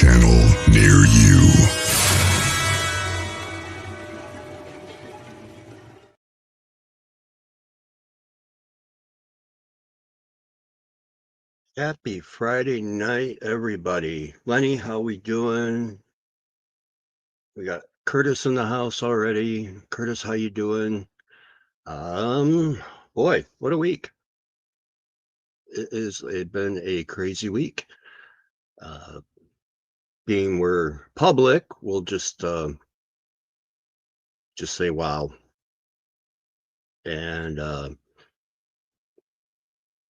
channel near you. Happy Friday night, everybody. Lenny, how we doing? We got Curtis in the house already. Curtis, how you doing? Boy, what a week. It's been a crazy week. Being we're public, we'll just say wow. And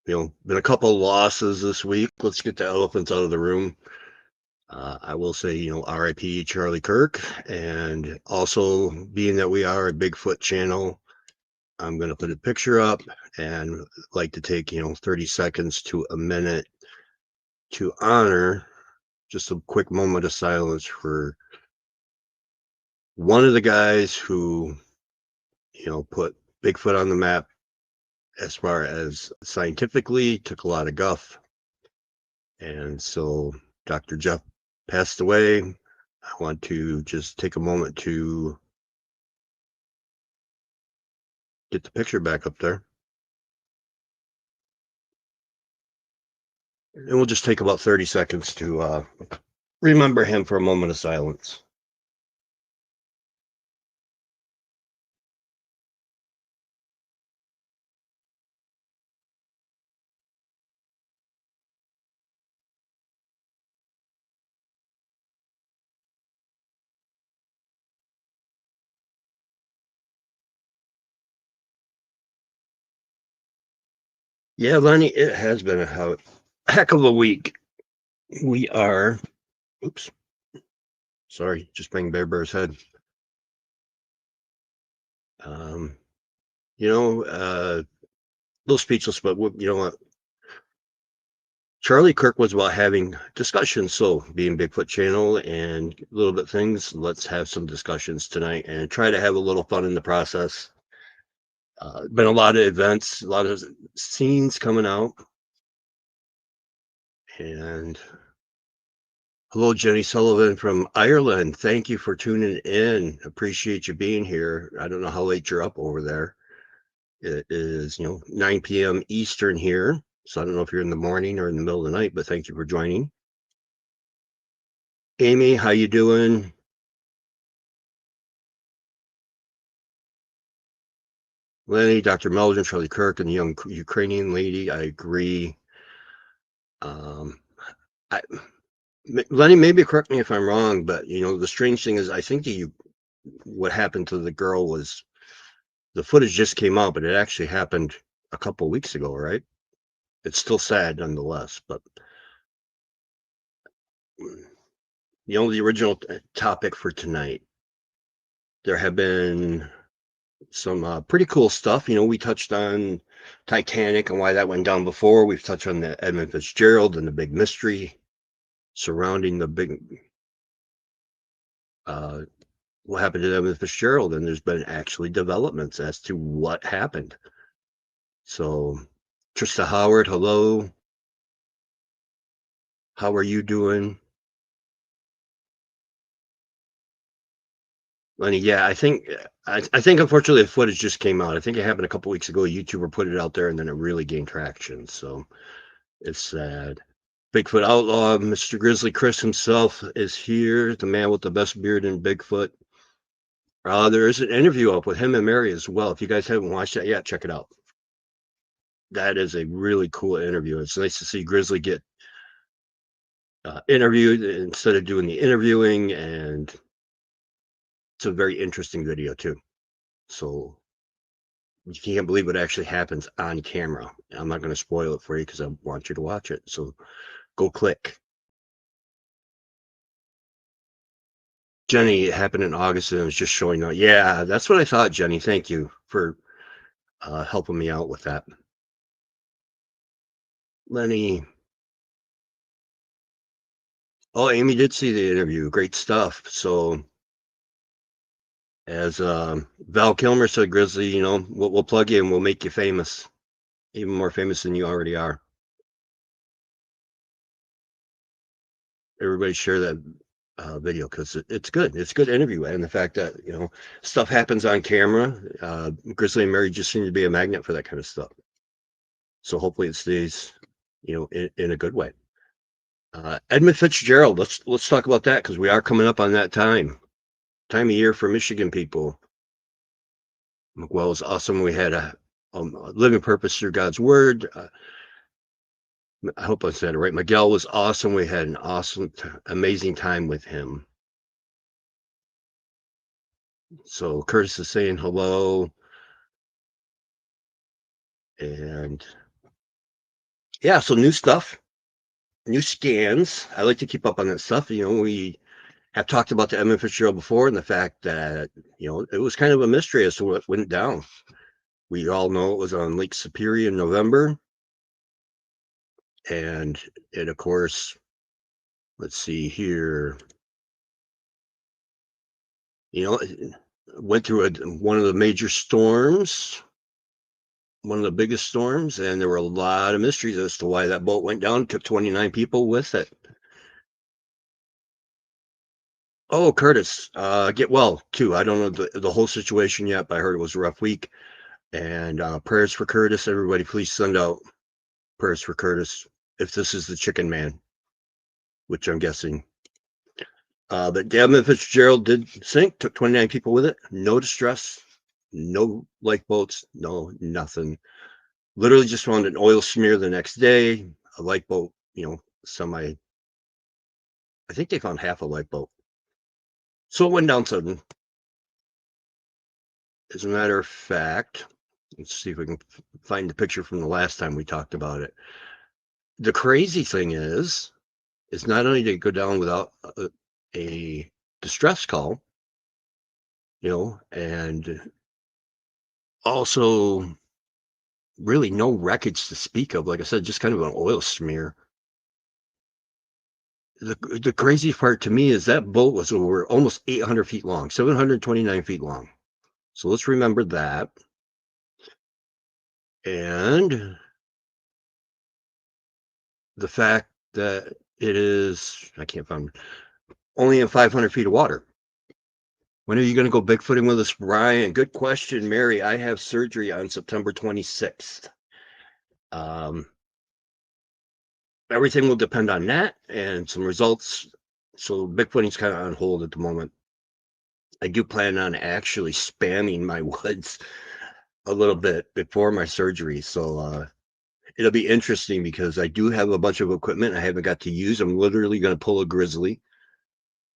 been a couple losses this week. Let's get the elephants out of the room. I will say, RIP Charlie Kirk, and also being that we are a Bigfoot channel, I'm going to put a picture up and like to take, 30 seconds to a minute to honor just a quick moment of silence for one of the guys who, put Bigfoot on the map as far as scientifically, took a lot of guff. And so Dr. Jeff passed away. I want to just take a moment to get the picture back up there. And we'll just take about 30 seconds to remember him for a moment of silence. Yeah, Lenny, it has been a heck of a week. We are, oops, sorry, just bang Bear Bear's head. A little speechless, but you know what? Charlie Kirk was about having discussions. So being Bigfoot channel and a little bit things, let's have some discussions tonight and try to have a little fun in the process. Been a lot of events, a lot of scenes coming out. And hello, Jenny Sullivan from Ireland. Thank you for tuning in. Appreciate you being here. I don't know how late you're up over there. It is, 9 p.m. Eastern here. So I don't know if you're in the morning or in the middle of the night, but thank you for joining. Amy, how you doing? Lenny, Dr. Meldon, Charlie Kirk, and the young Ukrainian lady. I agree. Lenny, maybe correct me if I'm wrong, but the strange thing is, I think what happened to the girl was the footage just came out, but it actually happened a couple of weeks ago, right? It's still sad nonetheless, but the original topic for tonight, there have been some pretty cool stuff. We touched on Titanic and why that went down before. We've touched on the Edmund Fitzgerald and the big mystery surrounding the big what happened to Edmund Fitzgerald, and there's been actually developments as to what happened. So Trista Howard, hello. How are you doing? Lenny, yeah, I think unfortunately the footage just came out. I think it happened a couple weeks ago. A YouTuber put it out there and then it really gained traction. So it's sad. Bigfoot Outlaw, Mr. Grizzly Chris himself is here, the man with the best beard in Bigfoot. There is an interview up with him and Mary as well. If you guys haven't watched that yet, check it out. That is a really cool interview. It's nice to see Grizzly get interviewed instead of doing the interviewing, and it's a very interesting video too. So you can't believe what actually happens on camera. I'm not going to spoil it for you because I want you to watch it. So go click. Jenny, it happened in August and it was just showing up. Yeah, that's what I thought, Jenny. Thank you for helping me out with that. Lenny. Oh, Amy did see the interview. Great stuff. So as Val Kilmer said, Grizzly, we'll plug you and we'll make you famous, even more famous than you already are. everybody share that video, because it's good. It's a good interview, and the fact that stuff happens on camera. Grizzly and Mary just seem to be a magnet for that kind of stuff. So hopefully it stays, in a good way. Edmund Fitzgerald. Let's talk about that, because we are coming up on that time of year for Michigan people. Well, was awesome. We had a living purpose through God's word. I hope I said it right. Miguel was awesome. We had an awesome, amazing time with him. So Curtis is saying hello. And yeah, so new stuff, new scans. I like to keep up on that stuff. We have talked about the Edmund Fitzgerald before, and the fact that, it was kind of a mystery as to what went down. We all know it was on Lake Superior in November. And of course, let's see here. Went through one of the major storms, one of the biggest storms, and there were a lot of mysteries as to why that boat went down. Took 29 people with it. Oh, Curtis, get well too. I don't know the whole situation yet, but I heard it was a rough week. And prayers for Curtis. Everybody, please send out prayers for Curtis, if this is the Chicken Man, which I'm guessing. But Edmund Fitzgerald did sink, took 29 people with it. No distress, no lifeboats, no nothing. Literally just found an oil smear the next day. A lifeboat, I think they found half a lifeboat. So it went down sudden. As a matter of fact, let's see if we can find the picture from the last time we talked about it. The crazy thing is not only did it go down without a distress call, and also really no wreckage to speak of. Like I said, just kind of an oil smear. The crazy part to me is that boat was over almost 800 feet long, 729 feet long. So let's remember that. And the fact that it is, I can't find, only in 500 feet of water. When are you going to go Bigfooting with us, Brian? Good question, Mary. I have surgery on September 26th. Everything will depend on that and some results. So Bigfooting's kind of on hold at the moment. I do plan on actually spamming my woods a little bit before my surgery. So it'll be interesting, because I do have a bunch of equipment I haven't got to use. I'm literally going to pull a Grizzly.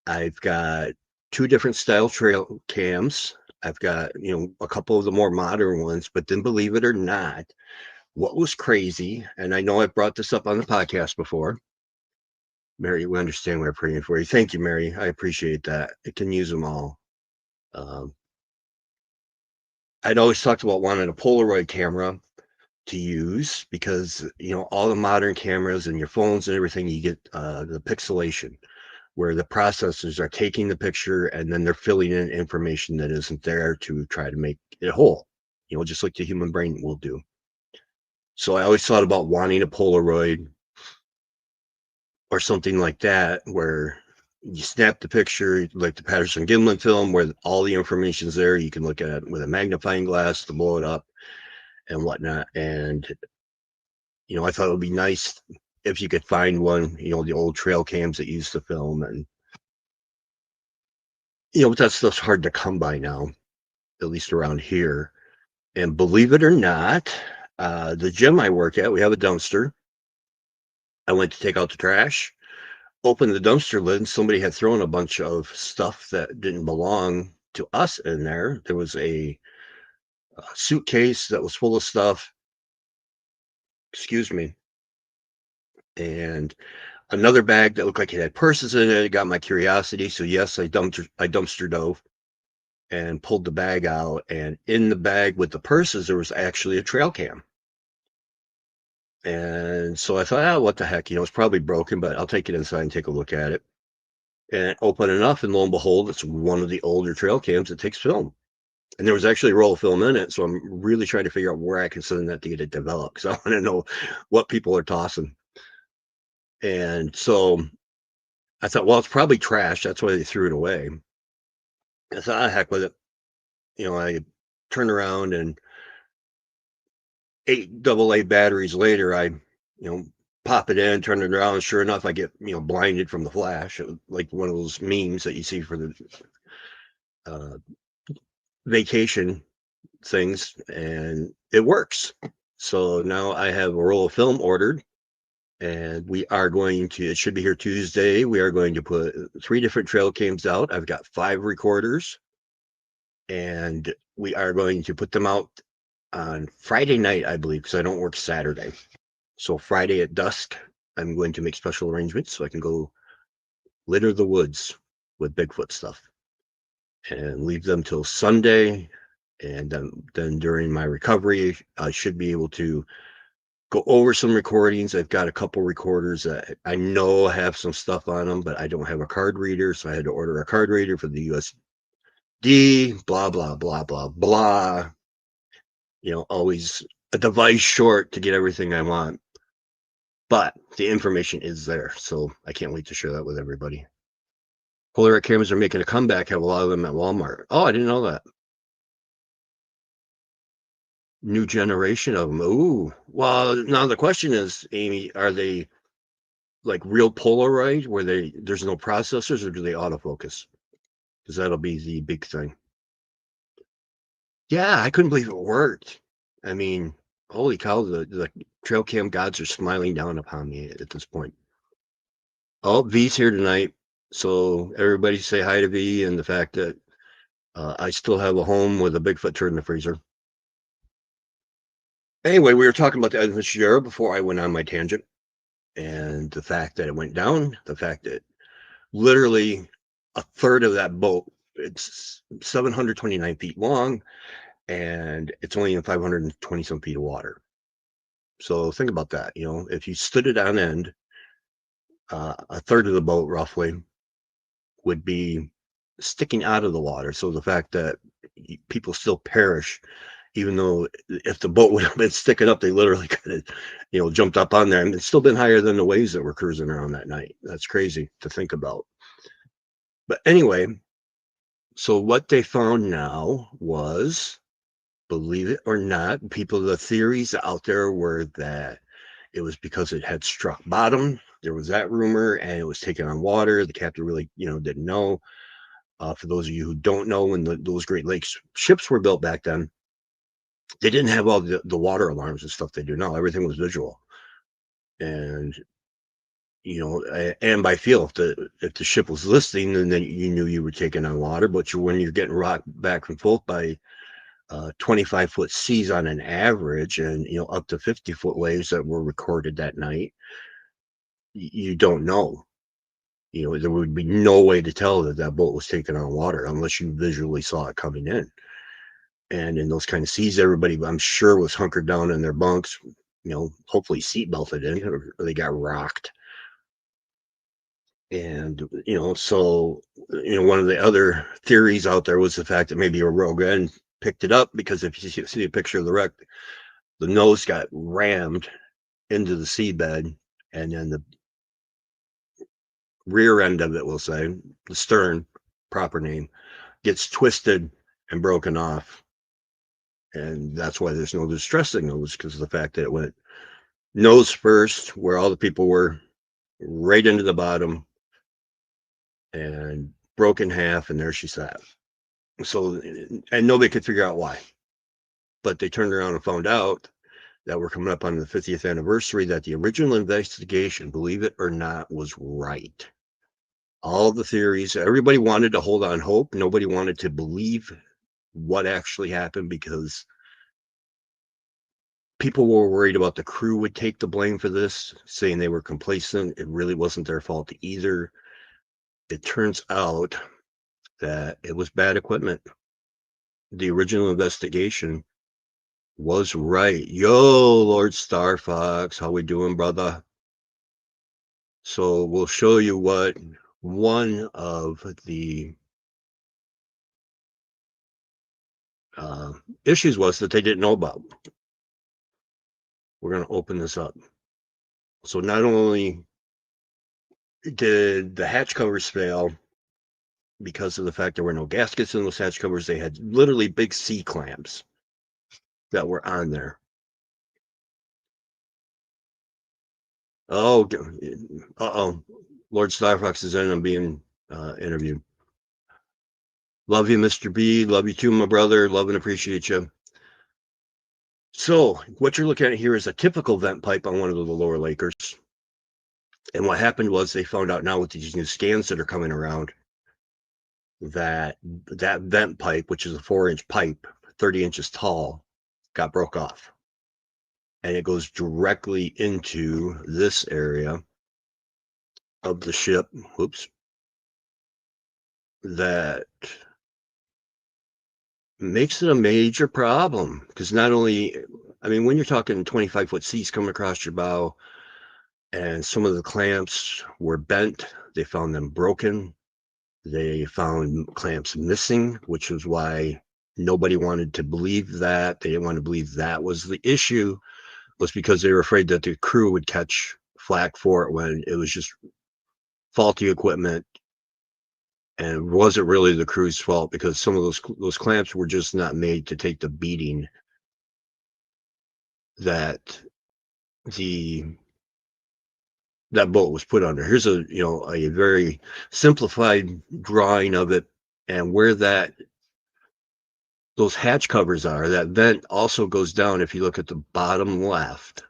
I've got 2 different style trail cams. I've got, a couple of the more modern ones, but then believe it or not, what was crazy, and I know I've brought this up on the podcast before. Mary, we understand we're praying for you. Thank you, Mary. I appreciate that. I can use them all. I'd always talked about wanting a Polaroid camera to use, because, all the modern cameras and your phones and everything, you get the pixelation, where the processors are taking the picture and then they're filling in information that isn't there to try to make it whole, just like the human brain will do. So I always thought about wanting a Polaroid or something like that, where you snap the picture like the Patterson Gimlin film, where all the information's there. You can look at it with a magnifying glass to blow it up and whatnot. And, I thought it would be nice if you could find one, the old trail cams that used to film. And, but that stuff's hard to come by now, at least around here. And believe it or not, the gym I work at, we have a dumpster. I went to take out the trash, opened the dumpster lid, and somebody had thrown a bunch of stuff that didn't belong to us in there. There was a suitcase that was full of stuff. Excuse me. And another bag that looked like it had purses in it. It got my curiosity. So yes, I dumpster dove and pulled the bag out. And in the bag with the purses, there was actually a trail cam. And so I thought, what the heck? It's probably broken, but I'll take it inside and take a look at it. And open it up, and lo and behold, it's one of the older trail cams that takes film. And there was actually a roll of film in it. So I'm really trying to figure out where I can send that to get it developed, because I want to know what people are tossing. And so I thought, well, it's probably trash. That's why they threw it away. I thought, heck with it. I turned around and 8 AA batteries later, I, pop it in, turn it around. And sure enough, I get, blinded from the flash. It was like one of those memes that you see for the uh, vacation things, and it works. So now I have a roll of film ordered, and we are going to, it should be here Tuesday. We are going to put 3 different trail cams out. I've got 5 recorders, and we are going to put them out on Friday night, I believe, because I don't work Saturday. So Friday at dusk, I'm going to make special arrangements so I can go litter the woods with Bigfoot stuff and leave them till Sunday. And then during my recovery, I should be able to go over some recordings. I've got a couple recorders that I know have some stuff on them, but I don't have a card reader. So I had to order a card reader for the USB, blah, blah, blah, blah, blah. Always a device short to get everything I want. But the information is there. So I can't wait to share that with everybody. Polaroid cameras are making a comeback. Have a lot of them at Walmart. Oh, I didn't know that. New generation of them. Ooh. Well, now the question is, Amy, are they like real Polaroid where there's no processors, or do they autofocus? Because that'll be the big thing. Yeah, I couldn't believe it worked. I mean, holy cow, the trail cam gods are smiling down upon me at this point. Oh, V's here tonight. So everybody say hi to V, and the fact that I still have a home with a Bigfoot turd in the freezer. Anyway, we were talking about the Edmund Fitzgerald before I went on my tangent, and the fact that it went down, the fact that literally a third of that boat, it's 729 feet long, and it's only in 520 some feet of water. So think about that. If you stood it on end, a third of the boat roughly would be sticking out of the water. So the fact that people still perish, even though if the boat would have been sticking up, they literally could have, jumped up on there, and it's still been higher than the waves that were cruising around that night. That's crazy to think about. But anyway, so what they found now was, believe it or not, the theories out there were that it was because it had struck bottom. There was that rumor, and it was taken on water. The captain really, didn't know. For those of you who don't know, when those Great Lakes ships were built back then, they didn't have all the water alarms and stuff they do now. Everything was visual. And, and by feel, if the ship was listing, then you knew you were taking on water. But when you're getting rocked back and forth by 25-foot seas on an average, and up to 50-foot waves that were recorded that night, you don't know. There would be no way to tell that boat was taking on water unless you visually saw it coming in. And in those kind of seas, everybody, I'm sure, was hunkered down in their bunks, hopefully seat belted in, or they got rocked. And so one of the other theories out there was the fact that maybe a rogue end picked it up, because if you see a picture of the wreck, the nose got rammed into the seabed, and then the rear end of it, we'll say, the stern, proper name, gets twisted and broken off. And that's why there's no distress signals, because of the fact that it went nose first, where all the people were, right into the bottom, and broke in half, and there she sat. So, and nobody could figure out why. But they turned around and found out that we're coming up on the 50th anniversary, that the original investigation, believe it or not, was right. All the theories, everybody wanted to hold on hope. Nobody wanted to believe what actually happened, because people were worried about the crew would take the blame for this, saying they were complacent. It really wasn't their fault either. It turns out that it was bad equipment. The original investigation was right. Yo, Lord Star Fox, how we doing, brother? So we'll show you what one of the issues was that they didn't know about. We're going to open this up. So not only did the hatch covers fail because of the fact there were no gaskets in those hatch covers. They had literally big C clamps that were on there. Oh, Lord Starfox is in and being interviewed. Love you, Mr. B. Love you too, my brother. Love and appreciate you. So what you're looking at here is a typical vent pipe on one of the lower Lakers. And what happened was they found out now with these new scans that are coming around that that vent pipe, which is a 4-inch pipe, 30 inches tall, got broke off. And it goes directly into this area of the ship. Whoops. That makes it a major problem because not only, I mean, when you're talking 25-foot seas coming across your bow and some of the clamps were bent, they found them broken. They found clamps missing, which was why nobody wanted to believe that. They didn't want to believe that was the issue, was because they were afraid that the crew would catch flack for it when it was just faulty equipment and wasn't really the crew's fault because some of those clamps were just not made to take the beating that that boat was put under. Here's a very simplified drawing of it, and where those hatch covers are, that vent also goes down. If you look at the bottom left,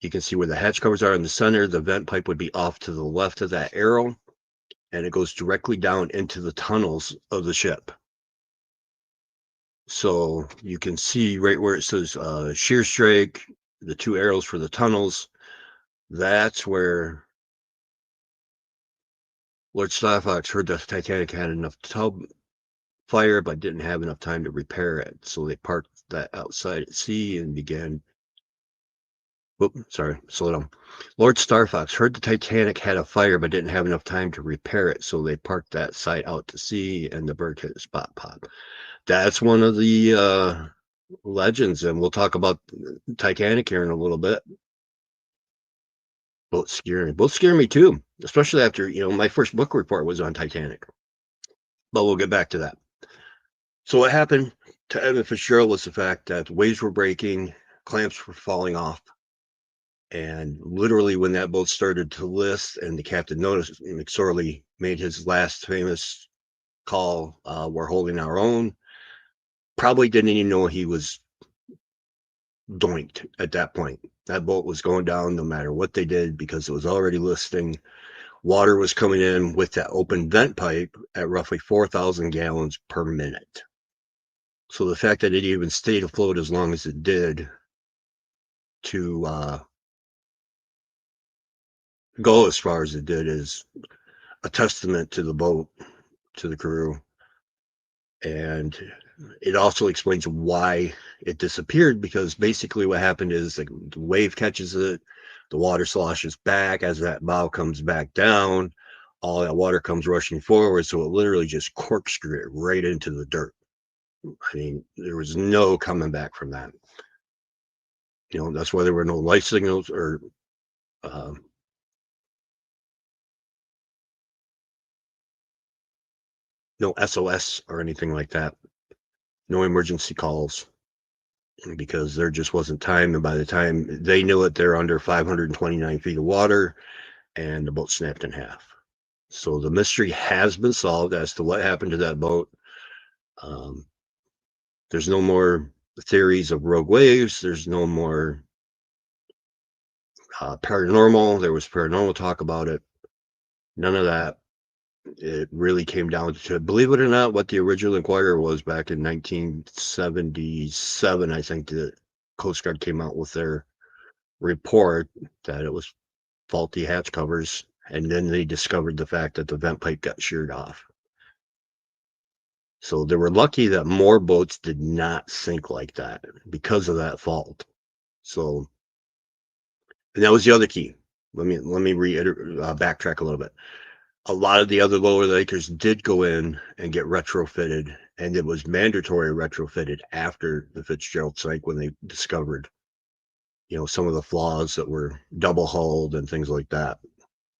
you can see where the hatch covers are in the center. The vent pipe would be off to the left of that arrow, and it goes directly down into the tunnels of the ship. So you can see right where it says shear strike, the 2 arrows for the tunnels. That's where Lord Starfox heard the Titanic had enough tub fire, but didn't have enough time to repair it. So they parked that outside at sea and began. Sorry, slow down. Lord Starfox heard the Titanic had a fire, but didn't have enough time to repair it. So they parked that site out to sea, and the bird hit a spot pop. That's one of the legends, and we'll talk about Titanic here in a little bit. Both scare me too, especially after my first book report was on Titanic. But we'll get back to that. So what happened to Evan Fitzgerald was the fact that the waves were breaking, clamps were falling off, and literally when that boat started to list and the captain noticed, McSorley made his last famous call, "We're holding our own." Probably didn't even know he was doinked at that point. That boat was going down no matter what they did because it was already listing. Water was coming in with that open vent pipe at roughly 4,000 gallons per minute. So the fact that it even stayed afloat as long as it did to go as far as it did is a testament to the boat, to the crew. And it also explains why it disappeared, because basically what happened is the wave catches it, the water sloshes back as that bow comes back down, all that water comes rushing forward, so it literally just corkscrewed it right into the dirt. I mean, there was no coming back from that. That's why there were no life signals or no SOS or anything like that. No emergency calls, because there just wasn't time. And by the time they knew it, they're under 529 feet of water and the boat snapped in half. So the mystery has been solved as to what happened to that boat. There's no more theories of rogue waves. There's no more paranormal. There was paranormal talk about it. None of that. It really came down to, believe it or not, what the original inquiry was back in 1977. I think the Coast Guard came out with their report that it was faulty hatch covers, and then they discovered the fact that the vent pipe got sheared off. So they were lucky that more boats did not sink like that because of that fault. So, and that was the other key. Let me backtrack a little bit. A lot of the other lower Lakers did go in and get retrofitted, and it was mandatory retrofitted after the Fitzgerald sank when they discovered, some of the flaws that were double hulled and things like that.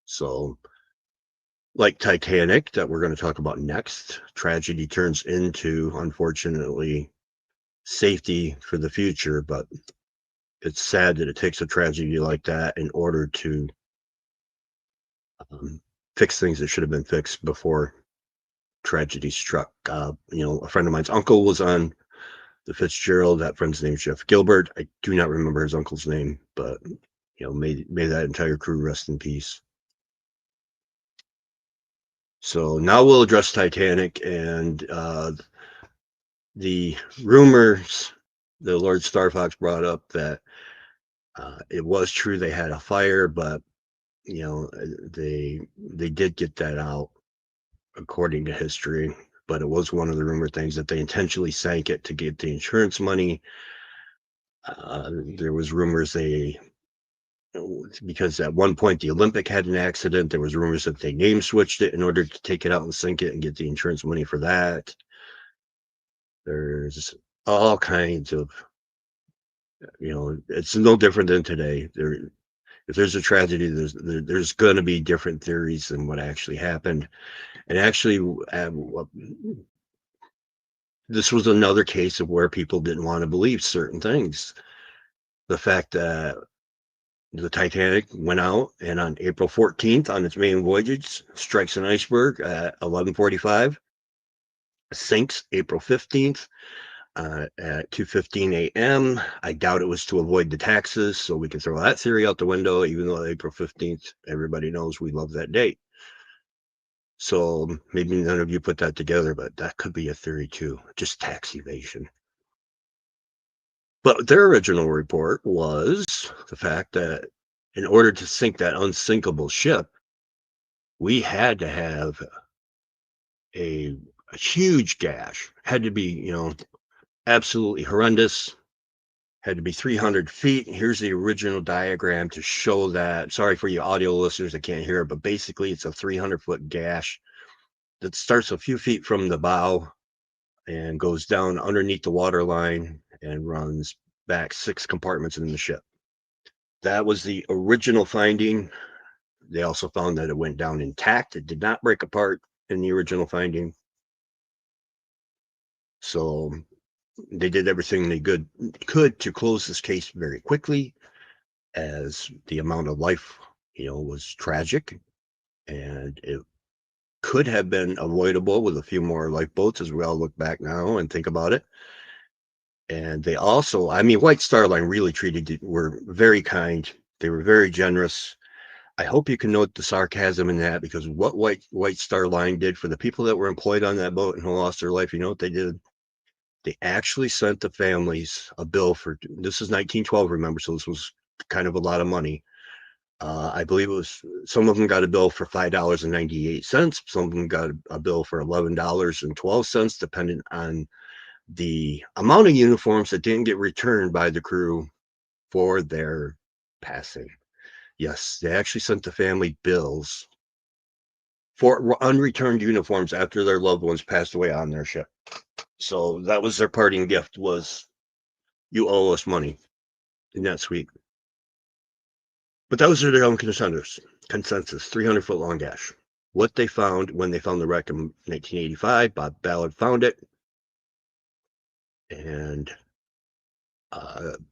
So, like Titanic, that we're going to talk about next, tragedy turns into, unfortunately, safety for the future. But it's sad that it takes a tragedy like that in order to fix things that should have been fixed before tragedy struck. A friend of mine's uncle was on the Fitzgerald. That friend's name is Jeff Gilbert. I do not remember his uncle's name, but may that entire crew rest in peace. So now we'll address Titanic and the rumors. The Lord Starfox brought up that it was true they had a fire, but they did get that out according to history. But it was one of the rumored things that they intentionally sank it to get the insurance money. There was rumors because at one point the Olympic had an accident. There was rumors that they name switched it in order to take it out and sink it and get the insurance money for that. There's all kinds of, it's no different than today. If there's a tragedy, there's going to be different theories than what actually happened. And actually, this was another case of where people didn't want to believe certain things. The fact that the Titanic went out and on April 14th on its main voyage strikes an iceberg at 11:45, sinks April 15th at 2:15 a.m. I doubt it was to avoid the taxes, so we can throw that theory out the window, even though April 15th, everybody knows we love that date. So maybe none of you put that together, but that could be a theory too, just tax evasion. But their original report was the fact that in order to sink that unsinkable ship, we had to have a huge gash, had to be, absolutely horrendous, had to be 300 feet. Here's the original diagram to show that. Sorry for you audio listeners that can't hear it, but basically it's a 300-foot gash that starts a few feet from the bow and goes down underneath the water line and runs back 6 compartments in the ship. That was the original finding. They also found that it went down intact. It did not break apart in the original finding. So they did everything they could to close this case very quickly, as the amount of life, was tragic, and it could have been avoidable with a few more lifeboats as we all look back now and think about it. And they also, White Star Line really were very kind. They were very generous. I hope you can note the sarcasm in that, because what White Star Line did for the people that were employed on that boat and who lost their life, you know what they did? They actually sent the families a bill for, this is 1912, remember, so this was kind of a lot of money. I believe it was, some of them got a bill for $5.98. Some of them got a bill for $11.12, depending on the amount of uniforms that didn't get returned by the crew for their passing. Yes, they actually sent the family bills for unreturned uniforms after their loved ones passed away on their ship. So that was their parting gift, was, you owe us money. Isn't that sweet? But that was their own consensus, 300-foot long gash. What they found when they found the wreck in 1985, Bob Ballard found it and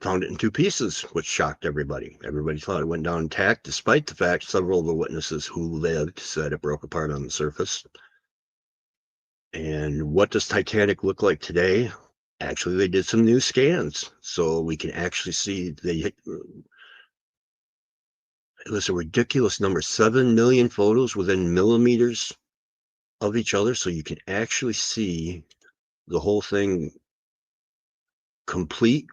found it in 2 pieces, which shocked everybody. Everybody thought it went down intact, despite the fact several of the witnesses who lived said it broke apart on the surface. And what does Titanic look like today? Actually, they did some new scans, so we can actually see it was a ridiculous number, 7 million photos within millimeters of each other, so you can actually see the whole thing complete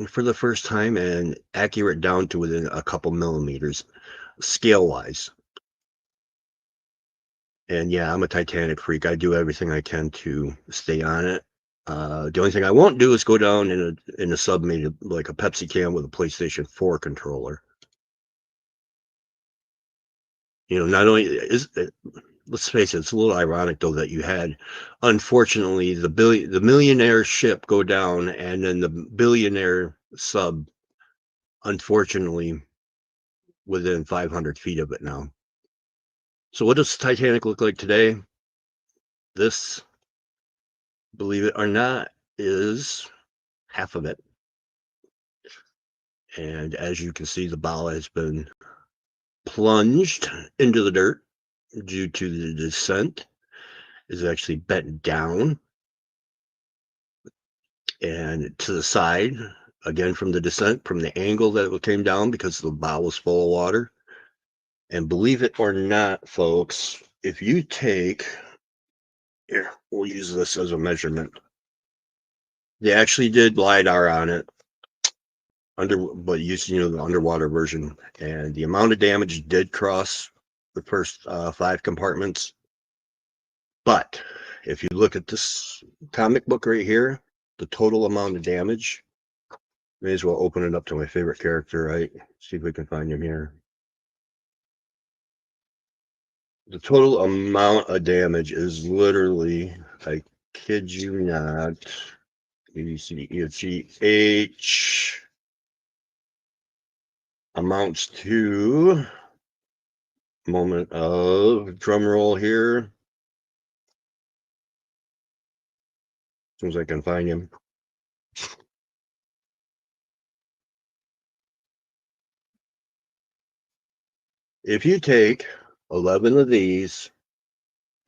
for the first time and accurate down to within a couple millimeters scale wise. And yeah, I'm a Titanic freak. I do everything I can to stay on it. The only thing I won't do is go down in a sub made like a Pepsi can with a PlayStation 4 controller. Not only is it, let's face it, it's a little ironic though that you had, unfortunately, the millionaire ship go down, and then the billionaire sub, unfortunately, within 500 feet of it now. So what does the Titanic look like today? This, believe it or not, is half of it. And as you can see, the bow has been plunged into the dirt due to the descent. Is actually bent down and to the side, again from the descent, from the angle that it came down because the bow was full of water. And believe it or not, folks, if you take, here, we'll use this as a measurement. They actually did LiDAR on it, but using the underwater version, and the amount of damage did cross the first 5 compartments. But if you look at this comic book right here, the total amount of damage, may as well open it up to my favorite character, right? See if we can find him here. The total amount of damage is literally, I kid you not, ABCDEFGH amounts to, moment of drum roll here, as soon as I can find him. If you take 11 of these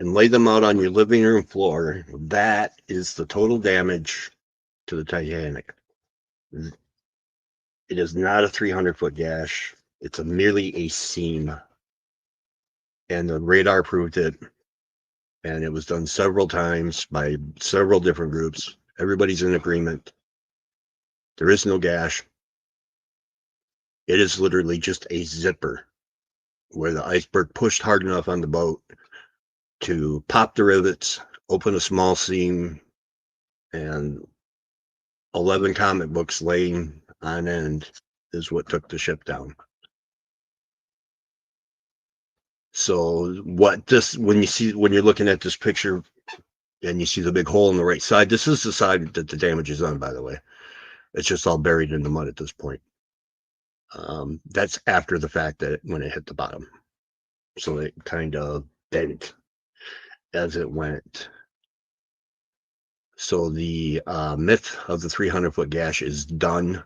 and lay them out on your living room floor, that is the total damage to the Titanic. It is not a 300-foot gash. It's merely a seam. And the radar proved it. And it was done several times by several different groups. Everybody's in agreement. There is no gash. It is literally just a zipper where the iceberg pushed hard enough on the boat to pop the rivets, open a small seam, and 11 comic books laying on end is what took the ship down. So when you're looking at this picture and you see the big hole in the right side, this is the side that the damage is on, by the way. It's just all buried in the mud at this point. That's after the fact that when it hit the bottom. So it kind of bent as it went. So the myth of the 300-foot gash is done.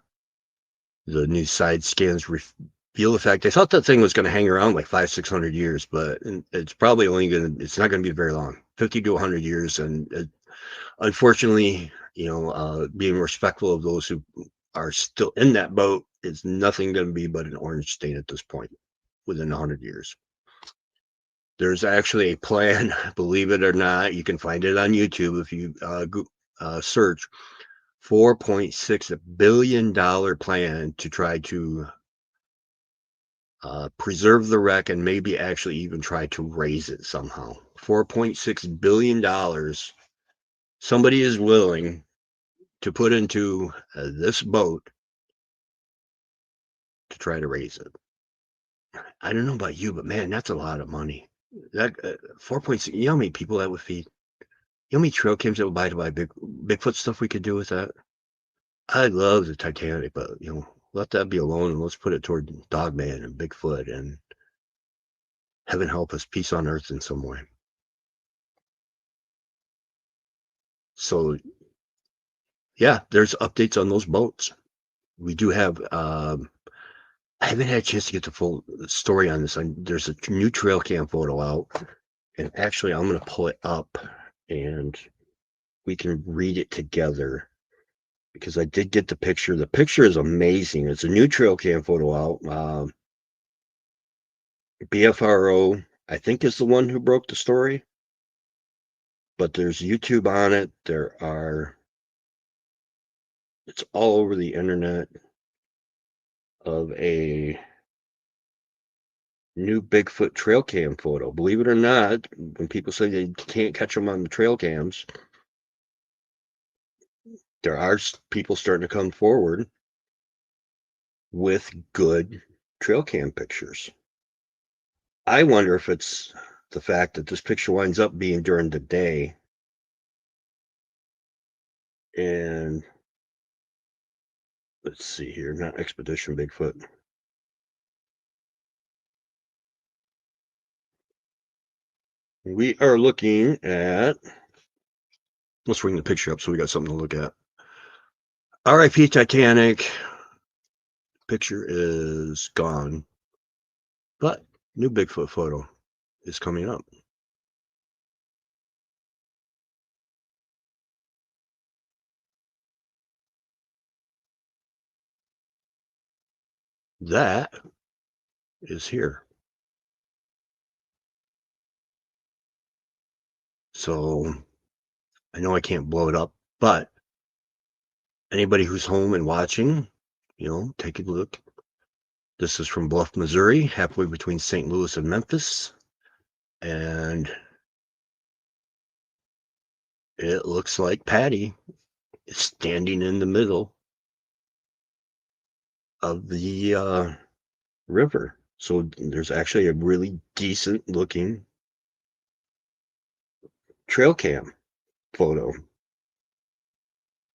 The new side scans reveal the fact. I thought that thing was going to hang around like 500-600 years, but it's probably it's not going to be very long, 50 to 100 years. And unfortunately, being respectful of those who are still in that boat, it's nothing going to be but an orange stain at this point within 100 years. There's actually a plan, believe it or not, you can find it on YouTube if you search $4.6 billion plan to try to preserve the wreck and maybe actually even try to raise it somehow. $4.6 billion. Somebody is willing to put into this boat to try to raise it. I don't know about you, but man, that's a lot of money. That 4.6, you know how many people that would feed? You know how many trail cams that would buy to buy Bigfoot stuff we could do with that? I love the Titanic, but let that be alone and let's put it toward Dogman and Bigfoot and heaven help us, peace on earth in some way. So yeah, there's updates on those boats. We do have I haven't had a chance to get the full story on this. There's a new trail cam photo out, and actually I'm going to pull it up and we can read it together because I did get the picture. The picture is amazing. It's a new trail cam photo out. BFRO, I think, is the one who broke the story, but there's YouTube on it. It's all over the internet of a new Bigfoot trail cam photo. Believe it or not, when people say they can't catch them on the trail cams, there are people starting to come forward with good trail cam pictures. I wonder if it's the fact that this picture winds up being during the day. And let's see here, not Expedition Bigfoot. We are looking at, let's bring the picture up so we got something to look at. RIP Titanic. Picture is gone, but new Bigfoot photo is coming up. That is here. So I know I can't blow it up, but anybody who's home and watching, take a look. This is from Bluff, Missouri, halfway between St. Louis and Memphis. And it looks like Patty is standing in the middle of the river. So there's actually a really decent looking trail cam photo.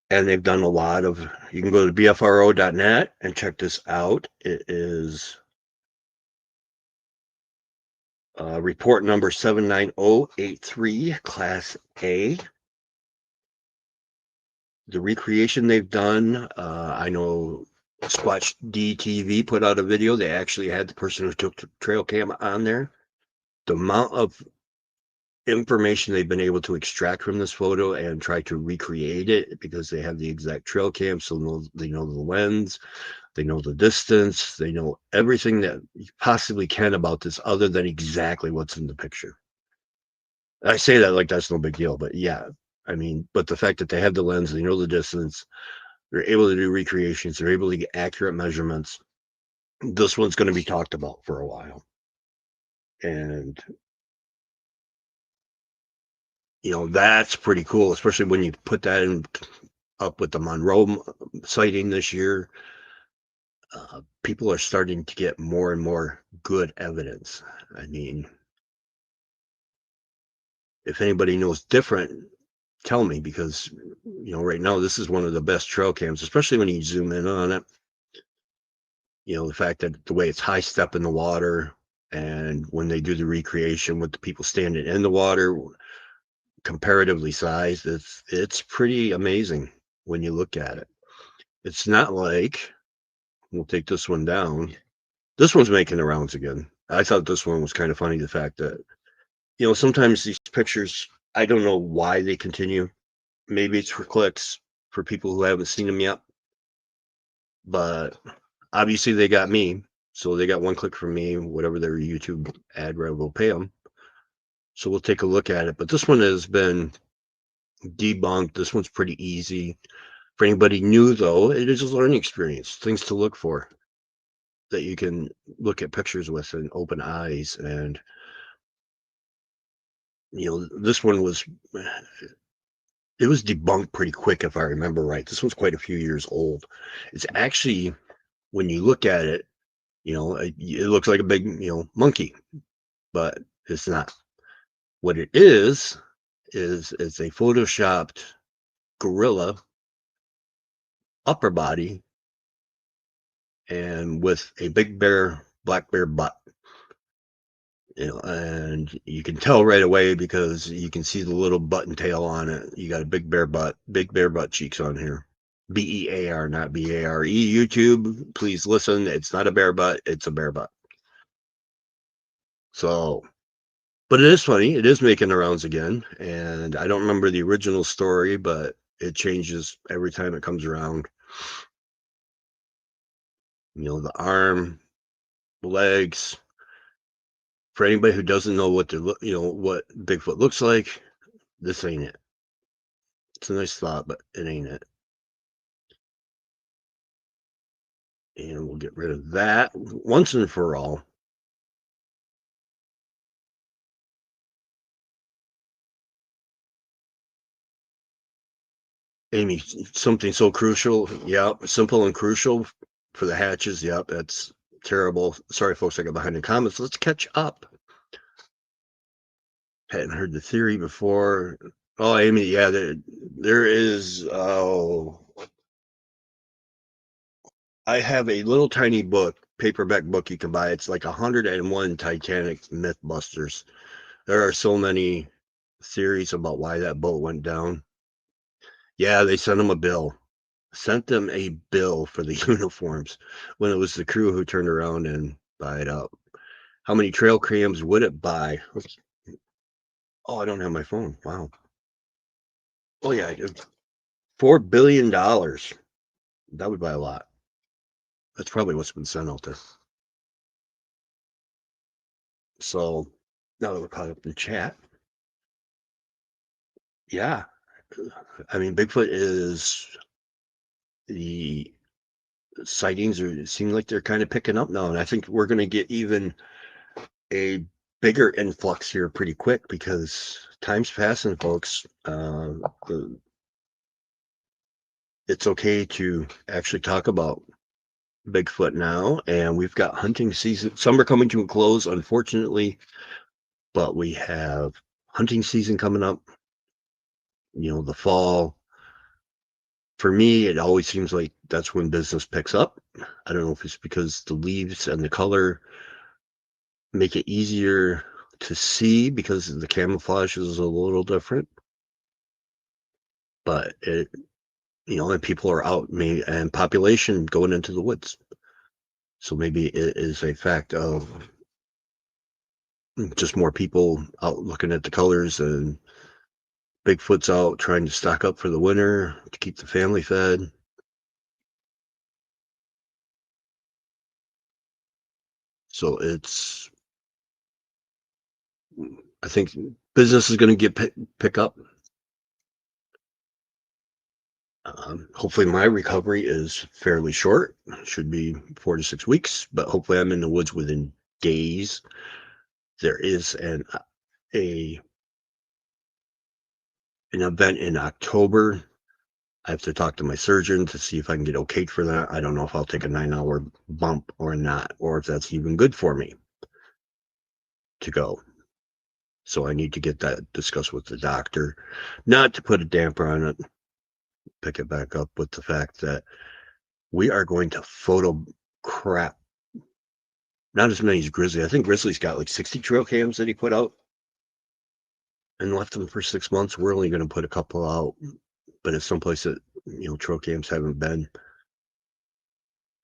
And they've done a lot of, you can go to bfro.net and check this out. It is report number 79083, Class A. The recreation they've done, I know Squatch DTV put out a video. They actually had the person who took the trail cam on there. The amount of information they've been able to extract from this photo and try to recreate it, because they have the exact trail cam, so they know the lens, they know the distance, they know everything that you possibly can about this other than exactly what's in the picture. I say that like that's no big deal, but yeah, I mean, but the fact that they have the lens, they know the distance, they're able to do recreations, they're able to get accurate measurements. This one's going to be talked about for a while. And that's pretty cool, especially when you put that in up with the Monroe sighting this year. People are starting to get more and more good evidence. I mean, if anybody knows different, tell me, because right now this is one of the best trail cams, especially when you zoom in on it. The fact that the way it's high step in the water, and when they do the recreation with the people standing in the water, comparatively sized, it's pretty amazing when you look at it. It's not like, we'll take this one down. This one's making the rounds again. I thought this one was kind of funny. The fact that, sometimes these pictures, I don't know why they continue. Maybe it's for clicks for people who haven't seen them yet. But obviously they got me. So they got one click from me, whatever their YouTube ad rev will pay them. So we'll take a look at it. But this one has been debunked. This one's pretty easy. For anybody new, though, it is a learning experience, things to look for that you can look at pictures with and open eyes. And, this one was, it was debunked pretty quick, if I remember right. This one's quite a few years old. It's actually, when you look at it, it looks like a big, monkey, but it's not. What it is it's a photoshopped gorilla upper body and with a big black bear butt. And you can tell right away because you can see the little button tail on it. You got a big bear butt cheeks on here. BEAR, not BARE. YouTube, please listen. It's not a bear butt, it's a bear butt. So, but it is funny. It is making the rounds again. And I don't remember the original story, but it changes every time it comes around. The arm, the legs. For anybody who doesn't know what what Bigfoot looks like, this ain't it. It's a nice thought, but it ain't it. And we'll get rid of that once and for all. Amy, something so crucial. Yep. Simple and crucial for the hatches. Yep. That's terrible. Sorry, folks, I got behind the comments. Let's catch up. Hadn't heard the theory before. Oh, Amy, yeah, there is. Oh, I have a little tiny book, paperback book you can buy. It's like 101 Titanic Mythbusters. There are so many theories about why that boat went down. Yeah, they sent them a bill. Sent them a bill for the uniforms when it was the crew who turned around and buy it up. How many trail cams would it buy? Oh, I don't have my phone. Wow. Oh yeah, I do. $4 billion. That would buy a lot. That's probably what's been sent out there. So now that we're caught up in chat, yeah. I mean, Bigfoot is the sightings are it seem like they're kind of picking up now, and I think we're going to get even a bigger influx here pretty quick because time's passing, folks. It's okay to actually talk about Bigfoot now, and we've got hunting season. Summer coming to a close, unfortunately, but we have hunting season coming up. You know, the fall. For me, it always seems like that's when business picks up. I don't know if it's because the leaves and the color make it easier to see because the camouflage is a little different, but it, you know, and people are out, maybe, and population going into the woods. So maybe it is a fact of just more people out looking at the colors, and Bigfoot's out trying to stock up for the winter to keep the family fed. So it's, I think business is going to pick up. Hopefully my recovery is fairly short. Should be 4 to 6 weeks, but hopefully I'm in the woods within days. There is an event in October. I have to talk to my surgeon to see if I can get okayed for that. I don't know if I'll take a 9-hour bump or not, or if that's even good for me to go. So I need to get that discussed with the doctor, not to put a damper on it, pick it back up with the fact that we are going to photo crap. Not as many as Grizzly. I think Grizzly's got like 60 trail cams that he put out and left them for 6 months. We're only going to put a couple out, but it's someplace that, you know, trail cams haven't been,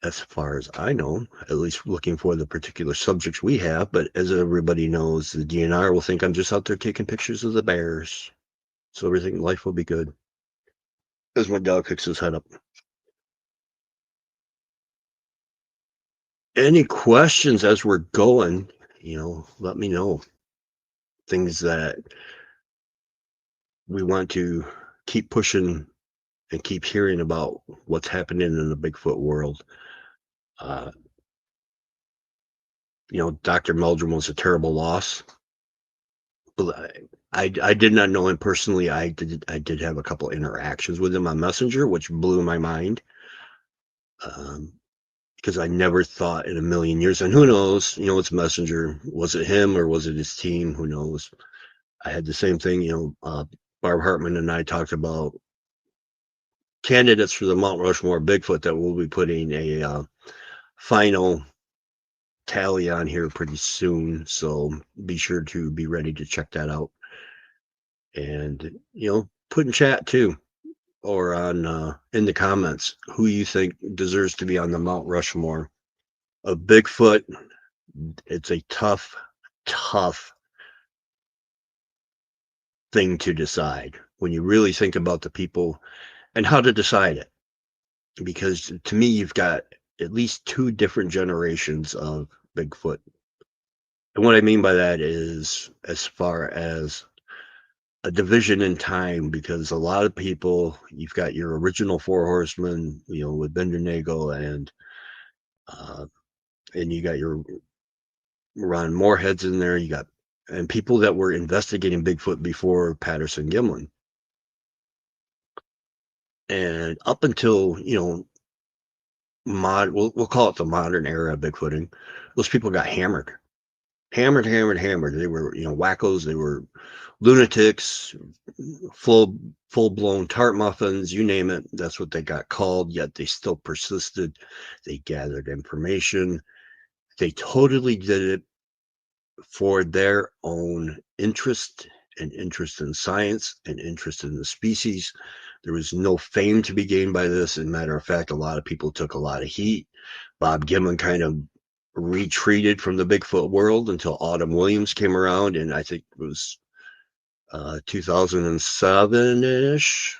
as far as I know, at least looking for the particular subjects we have. But as everybody knows, the DNR will think I'm just out there taking pictures of the bears. So everything, life will be good. As my dog picks his head up. Any questions as we're going, you know, let me know. Things that we want to keep pushing and keep hearing about what's happening in the Bigfoot world. You know, Dr. Meldrum was a terrible loss. I did not know him personally. I did have a couple interactions with him on Messenger, which blew my mind. Because I never thought in a million years, and who knows, you know, it's Messenger. Was it him or was it his team? Who knows? I had the same thing, you know, Barb Hartman and I talked about candidates for the Mount Rushmore Bigfoot that we'll be putting a final tally on here pretty soon. So be sure to be ready to check that out. And, you know, put in chat too, or on in the comments, who you think deserves to be on the Mount Rushmore of Bigfoot. It's a tough thing to decide when you really think about the people and how to decide it. Because to me, you've got at least 2 different generations of Bigfoot. And what I mean by that is as far as a division in time, because a lot of people, you've got your original 4 horsemen, you know, with Bendernagle and you got your Ron Moorheads in there, you got, and people that were investigating Bigfoot before Patterson Gimlin. And up until, you know, we'll call it the modern era of Bigfooting, those people got hammered. They were, you know, wackos. They were lunatics, full-blown tart muffins, you name it. That's what they got called, yet they still persisted. They gathered information. They totally did it for their own interest, and interest in science, and interest in the species. There was no fame to be gained by this. As a matter of fact, a lot of people took a lot of heat. Bob Gimlin kind of retreated from the Bigfoot world until Autumn Williams came around, and I think it was 2007-ish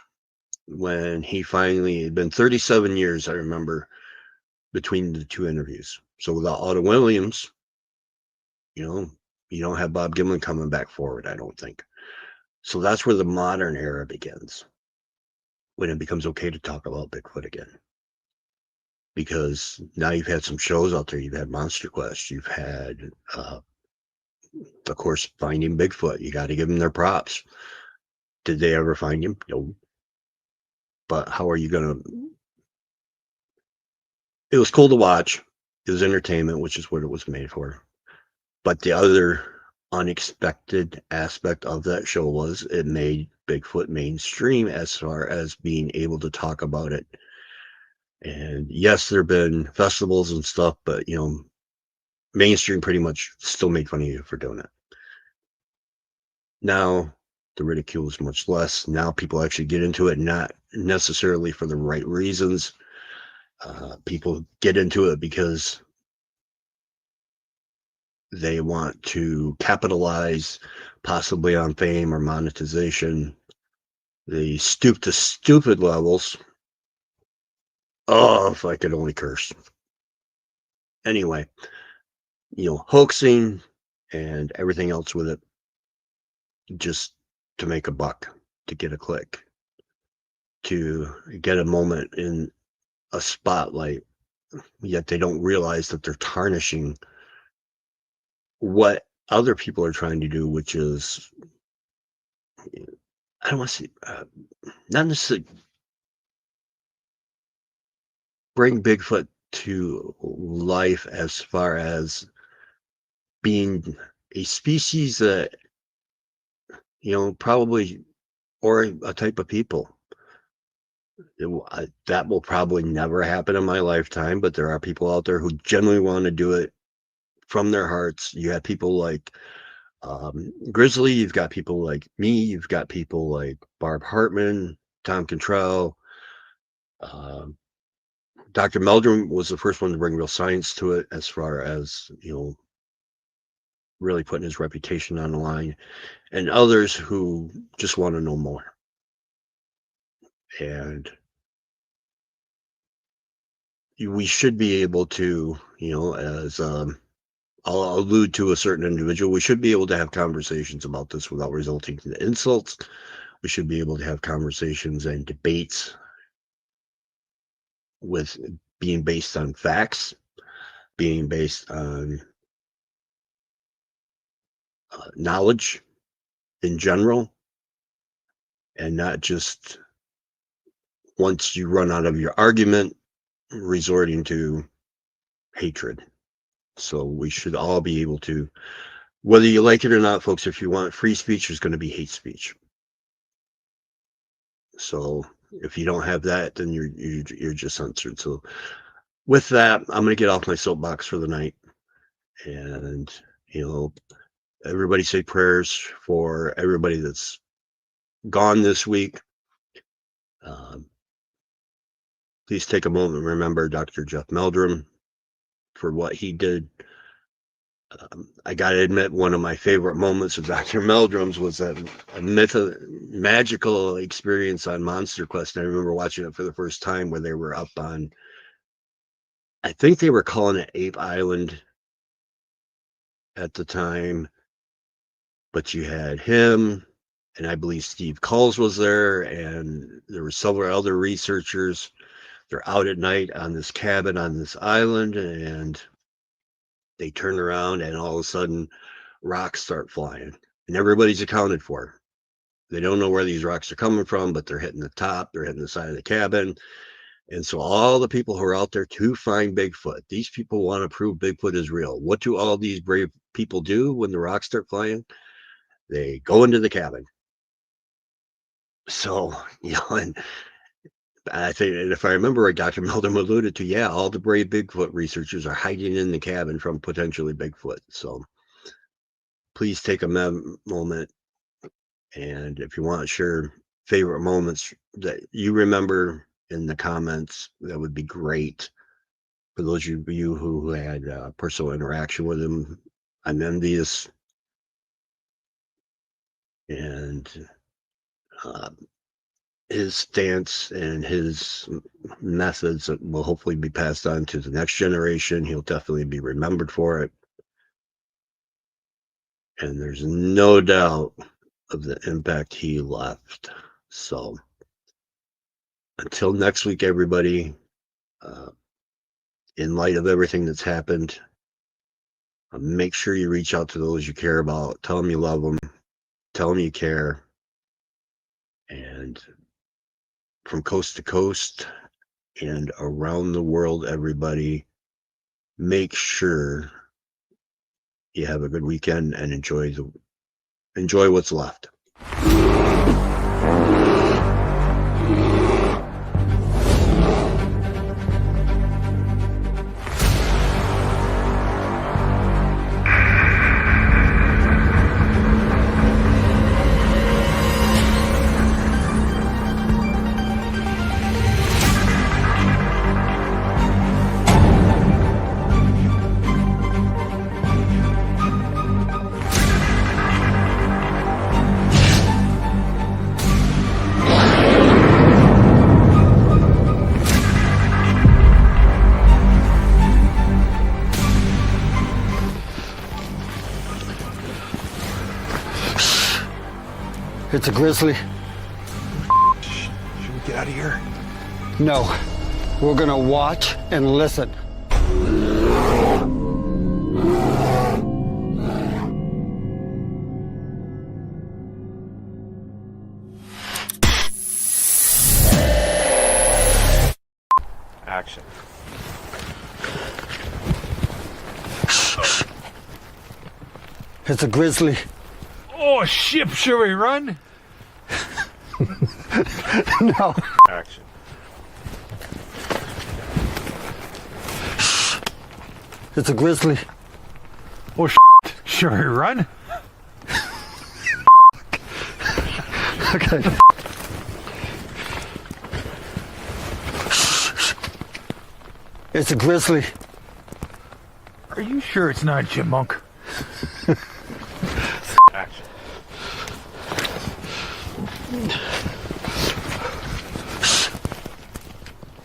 when he finally, had been 37 years, I remember, between the two interviews. So without Autumn Williams, you don't have Bob Gimlin coming back forward, I don't think. So that's where the modern era begins, when it becomes okay to talk about Bigfoot again. Because now you've had some shows out there. You've had Monster Quest. You've had, of course, Finding Bigfoot. You got to give them their props. Did they ever find him? No. But how are you going to... It was cool to watch. It was entertainment, which is what it was made for. But the other unexpected aspect of that show was it made Bigfoot mainstream as far as being able to talk about it. And yes, there have been festivals and stuff, but mainstream pretty much still made fun of you for doing it. Now the ridicule is much less. Now people actually get into it, not necessarily for the right reasons. People get into it because they want to capitalize possibly on fame or monetization. They stoop to stupid levels. Oh, if I could only curse. Anyway, hoaxing and everything else with it, just to make a buck, to get a click, to get a moment in a spotlight, yet they don't realize that they're tarnishing what other people are trying to do, which is, I don't want to say, not necessarily bring Bigfoot to life as far as being a species that, probably, or a type of people. That will probably never happen in my lifetime, but there are people out there who genuinely want to do it from their hearts. You have people like Grizzly, you've got people like me, you've got people like Barb Hartman, Tom Cantrell. Dr. Meldrum was the first one to bring real science to it, as far as, really putting his reputation on the line, and others who just want to know more. And we should be able to, as I'll allude to a certain individual, we should be able to have conversations about this without resulting in insults. We should be able to have conversations and debates with being based on facts, being based on knowledge in general, and not just, once you run out of your argument, resorting to hatred. So we should all be able to, whether you like it or not, folks, if you want free speech, there's going to be hate speech. So if you don't have that, then you're just censored. So with that, I'm going to get off my soapbox for the night. And, everybody say prayers for everybody that's gone this week. Please take a moment and remember Dr. Jeff Meldrum for what he did. I got to admit, one of my favorite moments of Dr. Meldrum's was a magical experience on Monster Quest. And I remember watching it for the first time, where they were up on, I think they were calling it Ape Island at the time, but you had him, and I believe Steve Culls was there, and there were several other researchers. They're out at night on this cabin on this island, and they turn around, and all of a sudden rocks start flying, and everybody's accounted for. They don't know where these rocks are coming from, but they're hitting the top, they're hitting the side of the cabin. And so all the people who are out there to find Bigfoot, these people want to prove Bigfoot is real. What do all these brave people do when the rocks start flying? They go into the cabin. So, and I think, and if I remember right, Dr. Meldrum alluded to, all the brave Bigfoot researchers are hiding in the cabin from potentially Bigfoot. So please take a moment, and if you want to share favorite moments that you remember in the comments, that would be great. For those of you who had personal interaction with him, I'm envious. And his stance and his methods will hopefully be passed on to the next generation. He'll definitely be remembered for it. And there's no doubt of the impact he left. So until next week, everybody, in light of everything that's happened, make sure you reach out to those you care about. Tell them you love them. Tell them you care. And from coast to coast and around the world, everybody, make sure you have a good weekend and enjoy what's left. It's a grizzly. Should we get out of here? No, we're gonna watch and listen. Action. It's a grizzly. Oh, ship, should we run? No. Action. It's a grizzly. Oh, should we run? Okay. It's a grizzly. Are you sure it's not a chipmunk? Action.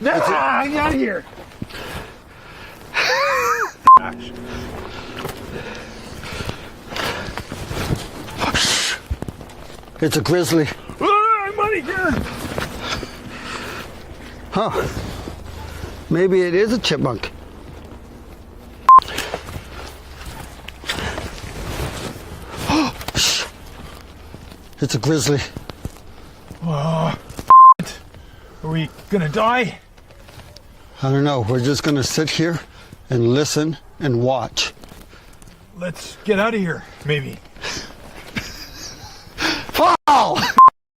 No, get out of here. Action. It's a grizzly. I'm out of here. Huh. Maybe it is a chipmunk. It's a grizzly. Are we gonna die? I don't know. We're just gonna sit here and listen and watch. Let's get out of here, maybe. Fall!